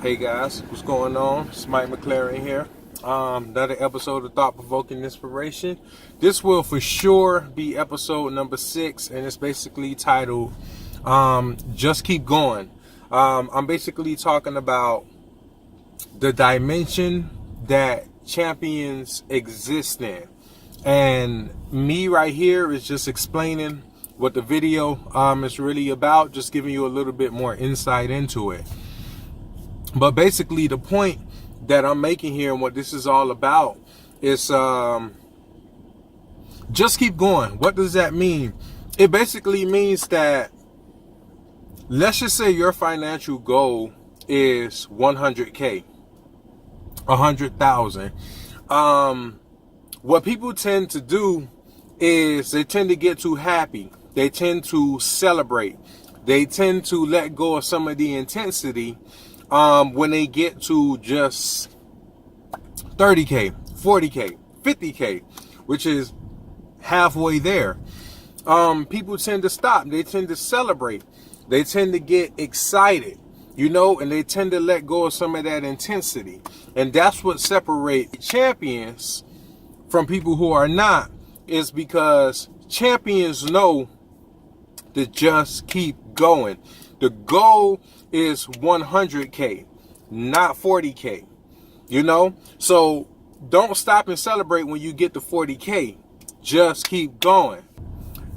Hey guys, what's going on? It's Mike McLaren here. Another episode of Thought Provoking Inspiration. This will for sure be episode number 6, and it's basically titled Just Keep Going. I'm basically talking about the dimension that champions exist in. And me right here is just explaining what the video is really about, just giving you a little bit more insight into it. But basically the point that I'm making here and what this is all about is just keep going. What does that mean? It basically means that, let's just say your financial goal is 100K, 100,000. What people tend to do is they tend to get too happy. They tend to celebrate. They tend to let go of some of the intensity when they get to just 30K, 40K, 50K, which is halfway there. People tend to stop. They tend to celebrate. They tend to get excited, and they tend to let go of some of that intensity. And that's what separates champions from people who are not, is because champions know to just keep going. The goal is 100K, not 40K, So don't stop and celebrate when you get to 40K. Just keep going,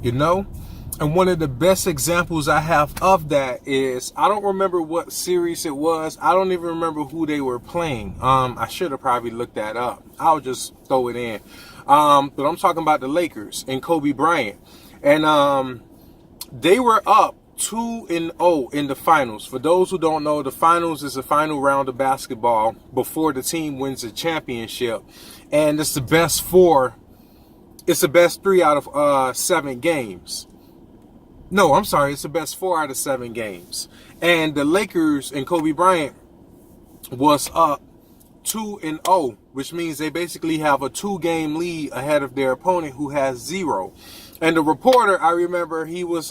And one of the best examples I have of that is, I don't remember what series it was. I don't even remember who they were playing. I should have probably looked that up. I'll just throw it in. But I'm talking about the Lakers and Kobe Bryant. And they were up 2-0 in the finals. For those who don't know, the finals is the final round of basketball before the team wins a championship. And it's the best four. It's the best 3 out of 7 games. No, I'm sorry. It's the best 4 out of 7 games. And the Lakers and Kobe Bryant was up 2-0, which means they basically have a 2-game lead ahead of their opponent, who has 0. And the reporter, I remember, he was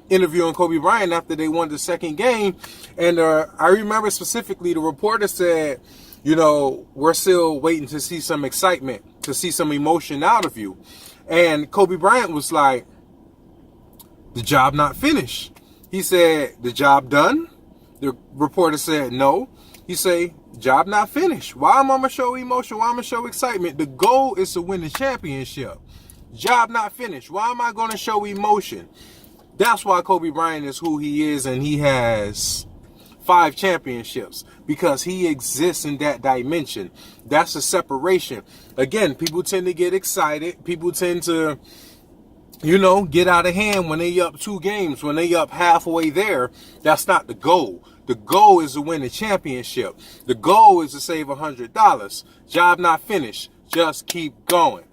interviewing Kobe Bryant after they won the second game. And I remember specifically the reporter said, we're still waiting to see some excitement, to see some emotion out of you. And Kobe Bryant was like, the job not finished. He said, the job done? The reporter said, no. He said, job not finished. Why am I going to show emotion? Why am I going to show excitement? The goal is to win the championship. Job not finished. Why am I going to show emotion? That's why Kobe Bryant is who he is, and he has 5 championships, because he exists in that dimension. That's a separation. Again, people tend to get excited. People tend to, get out of hand when they up 2 games, when they up halfway there. That's not the goal. The goal is to win the championship. The goal is to save $100. Job not finished. Just keep going.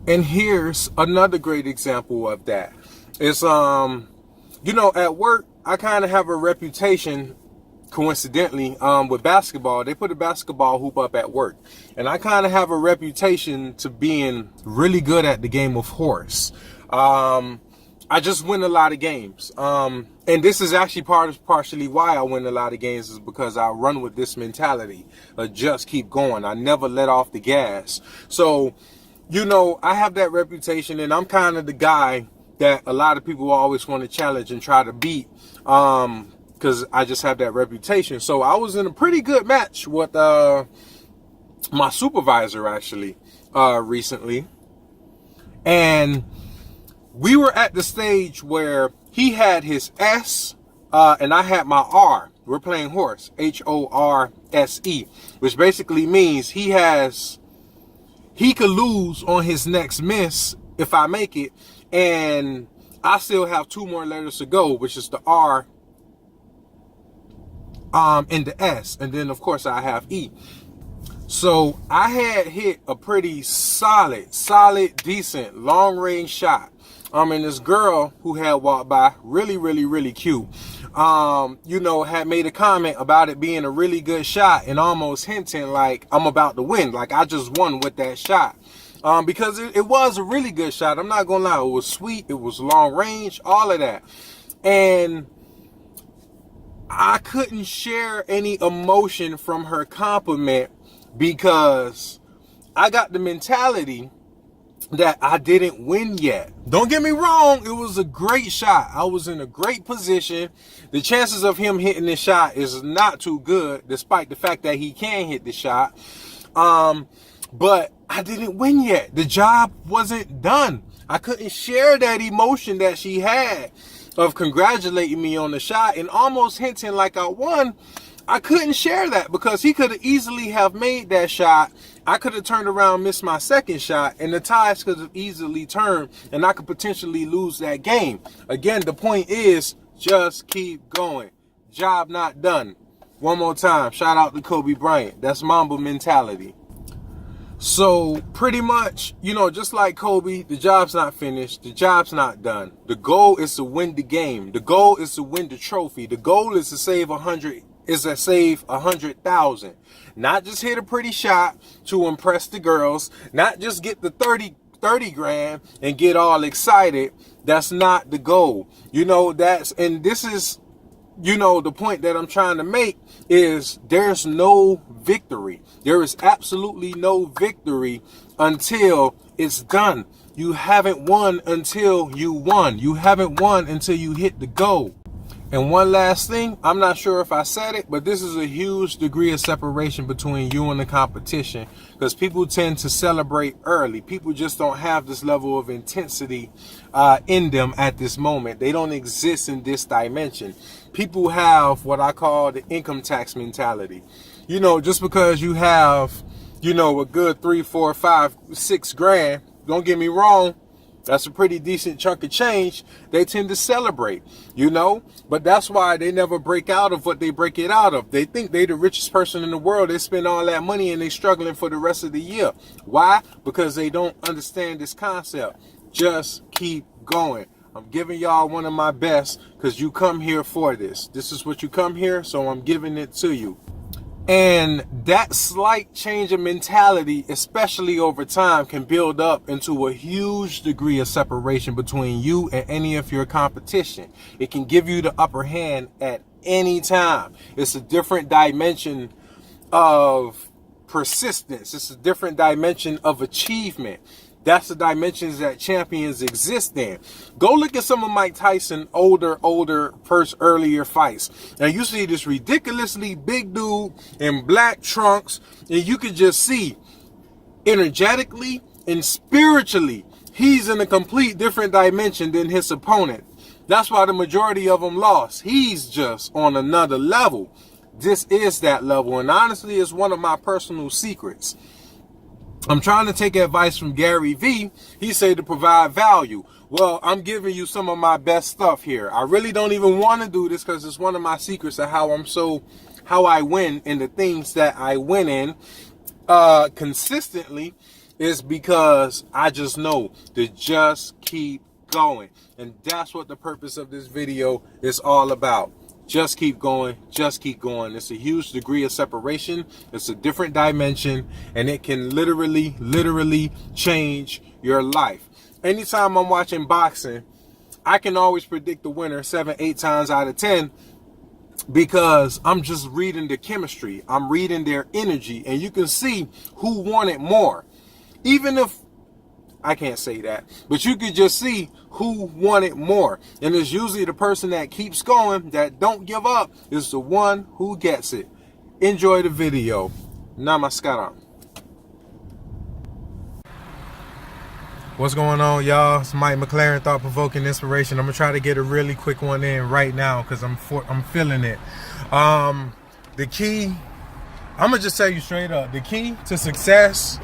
And here's another great example of that. It's, at work, I kind of have a reputation, coincidentally, with basketball. They put a basketball hoop up at work. And I kind of have a reputation to being really good at the game of horse. I just win a lot of games. And this is actually partially why I win a lot of games, is because I run with this mentality. Just keep going. I never let off the gas. So, I have that reputation, and I'm kind of the guy that a lot of people always want to challenge and try to beat, because I just have that reputation. So I was in a pretty good match with my supervisor, actually, recently. And we were at the stage where he had his S, and I had my R. We're playing horse, HORSE, which basically means he could lose on his next miss if I make it, and I still have 2 more letters to go, which is the R and the S, and then of course I have E. So I had hit a pretty solid, decent long-range shot. And this girl who had walked by, really, really, really cute, had made a comment about it being a really good shot, and almost hinting like I'm about to win, like I just won with that shot. Because it was a really good shot. I'm not gonna lie, it was sweet, it was long range, all of that. And I couldn't share any emotion from her compliment because I got the mentality that I didn't win yet. Don't get me wrong, it was a great shot. I was in a great position. The chances of him hitting the shot is not too good, despite the fact that he can hit the shot. But I didn't win yet. The job wasn't done. I couldn't share that emotion that she had of congratulating me on the shot and almost hinting like I won. I couldn't share that because he could have easily have made that shot. I could have turned around, missed my second shot, and the ties could have easily turned, and I could potentially lose that game. Again, the point is, just keep going. Job not done. One more time, shout out to Kobe Bryant. That's Mamba Mentality. So pretty much, just like Kobe, the job's not finished. The job's not done. The goal is to win the game. The goal is to win the trophy. The goal is to save 100,000. Not just hit a pretty shot to impress the girls. Not just get the 30 grand and get all excited. That's not the goal. And this is, the point that I'm trying to make is there's no victory. There is absolutely no victory until it's done. You haven't won until you won. You haven't won until you hit the goal. And one last thing, I'm not sure if I said it, but this is a huge degree of separation between you and the competition because people tend to celebrate early. People just don't have this level of intensity in them at this moment. They don't exist in this dimension. People have what I call the income tax mentality. Just because you have, a good 3, 4, 5, 6 grand, don't get me wrong, that's a pretty decent chunk of change. They tend to celebrate, but that's why they never break out of what they break it out of. They think they the richest person in the world. They spend all that money and they struggling for the rest of the year. Why? Because they don't understand this concept. Just keep going. I'm giving y'all one of my best because you come here for this. This is what you come here, so I'm giving it to you. And that slight change of mentality, especially over time, can build up into a huge degree of separation between you and any of your competition. It can give you the upper hand at any time. It's a different dimension of persistence. It's a different dimension of achievement. That's the dimensions that champions exist in. Go look at some of Mike Tyson's earlier fights. And you see this ridiculously big dude in black trunks. And you can just see energetically and spiritually, he's in a complete different dimension than his opponent. That's why the majority of them lost. He's just on another level. This is that level. And honestly, it's one of my personal secrets. I'm trying to take advice from Gary Vee. He said to provide value. Well, I'm giving you some of my best stuff here. I really don't even want to do this because it's one of my secrets of how I win in the things that I win in consistently is because I just know to just keep going. And that's what the purpose of this video is all about. Just keep going. Just keep going. It's a huge degree of separation. It's a different dimension, and it can literally change your life. Anytime I'm watching boxing, I can always predict the winner 7, 8 times out of 10 because I'm just reading the chemistry. I'm reading their energy, and you can see who wanted more. Even if I can't say that, but you could just see who wanted more. And it's usually the person that keeps going, that don't give up, is the one who gets it. Enjoy the video. Namaskaram. What's going on, y'all? It's Mike McLaren, Thought Provoking Inspiration. I'm gonna try to get a really quick one in right now because I'm feeling it. The key, I'm gonna just tell you straight up, the key to success,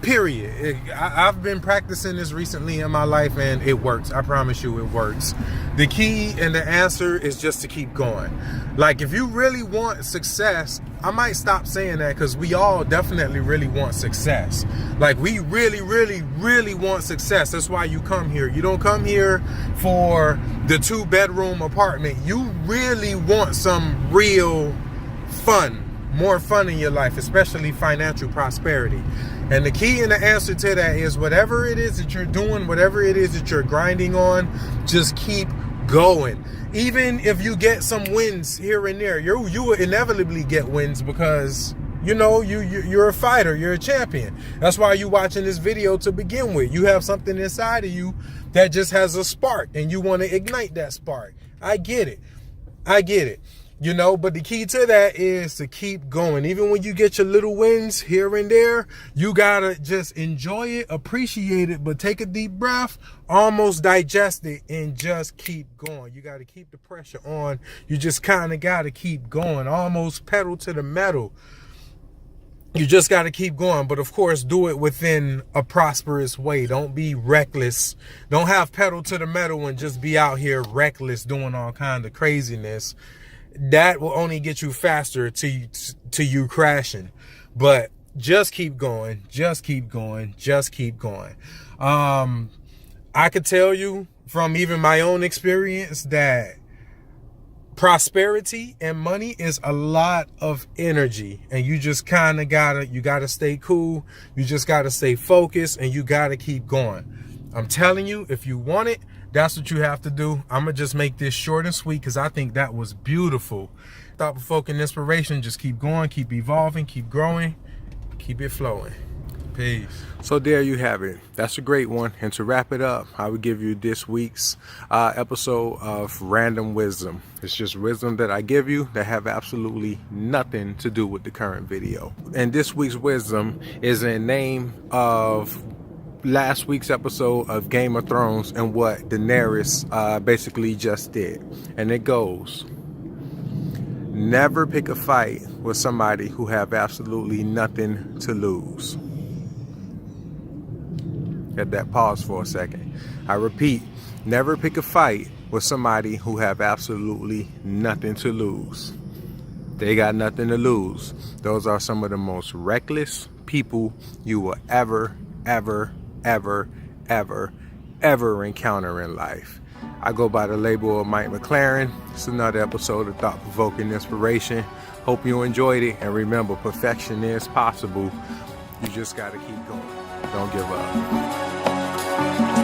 period. I've been practicing this recently in my life and it works. I promise you it works. The key and the answer is just to keep going. If you really want success, I might stop saying that because we all definitely really want success. We really want success. That's why you come here. You don't come here for the 2-bedroom apartment. You really want some real fun. More fun in your life, especially financial prosperity. And the key and the answer to that is whatever it is that you're doing, whatever it is that you're grinding on, just keep going. Even if you get some wins here and there, you will inevitably get wins because you know you're a fighter, you're a champion. That's why you're watching this video to begin with. You have something inside of you that just has a spark and you want to ignite that spark. I get it. You know, but the key to that is to keep going. Even when you get your little wins here and there, you gotta just enjoy it, appreciate it, but take a deep breath, almost digest it, and just keep going. You gotta keep the pressure on. You just kind of gotta keep going, almost pedal to the metal. You just got to keep going. But of course, do it within a prosperous way. Don't be reckless. Don't have pedal to the metal and just be out here reckless doing all kinds of craziness. That will only get you faster to you crashing. But just keep going. Just keep going. Just keep going. I could tell you from even my own experience that prosperity and money is a lot of energy, and you just kind of gotta stay cool. You just gotta stay focused, and you gotta keep going. I'm telling you, if you want it, that's what you have to do. I'm gonna just make this short and sweet because I think that was beautiful. Thought-provoking inspiration. Just keep going, keep evolving, keep growing, keep it flowing. Peace. So there you have it. That's a great one. And to wrap it up, I would give you this week's episode of Random Wisdom. It's just wisdom that I give you that have absolutely nothing to do with the current video. And this week's wisdom is in name of last week's episode of Game of Thrones and what Daenerys basically just did. And it goes: never pick a fight with somebody who have absolutely nothing to lose. Get that pause for a second. I repeat, never pick a fight with somebody who have absolutely nothing to lose. They got nothing to lose. Those are some of the most reckless people you will ever encounter in life. I go by the label of Mike McLaren. It's another episode of Thought-Provoking Inspiration. Hope you enjoyed it, and remember, perfection is possible. You just gotta keep going. Don't give up.